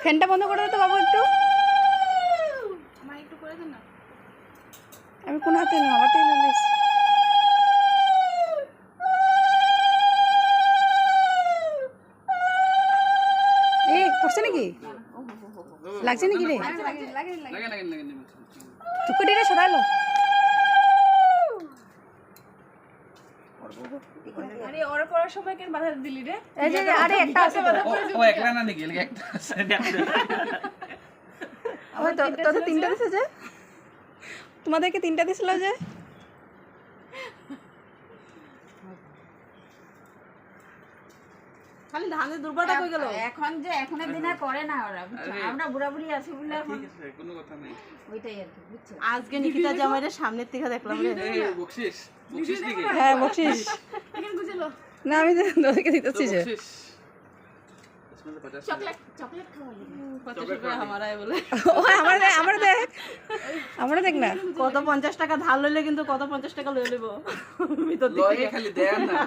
ফ্যানটা বন্ধ করে দাও তো বাবু একটু। আমার একটু করে দেন না। আমি কোন হাতে নিলাম? আমার থেকে নিলিস। এই পড়ছে নাকি? লাগছে নাকি রে? টুকুটিটা সরালো। আরে ওর পড়ার সময় কেন বাধা দিলি রে? এই যে আরে একটা আছে তো। ও একলা না নাকি এলাকা একটা আছে আমার তো তিনটা দিছে যে। তোমাদেরকে তিনটা দিছিল যে। খালি ধানের দুর্বাটা কই গেল? এখন যে এখনের দিনে করে না ওরা, বুঝছো? আমরা বুড়াবুড়ি আছি বলে এখন ঠিক আছে কোনো কথা নাই ওইটাই আর কি, বুঝছো? আজকে নিকিতা জামাইরে সামনের থেকে দেখলাম রে। এই বকশিশ বকশিশ দিকে হ্যাঁ বকশিস। এখানে গুজেলো। না আমি তোদেরকে দিতেছি যে। বকশিশ इसमें से 50 চকলেট চকলেট খাওয়ালি। 50 টাকা আমারাই বলে। ও আমরা দেখ না। কত 50 টাকা ধার লইলে কিন্তু কত 50 টাকা লই লইব ভিতর থেকে। লয়ে খালি দেন না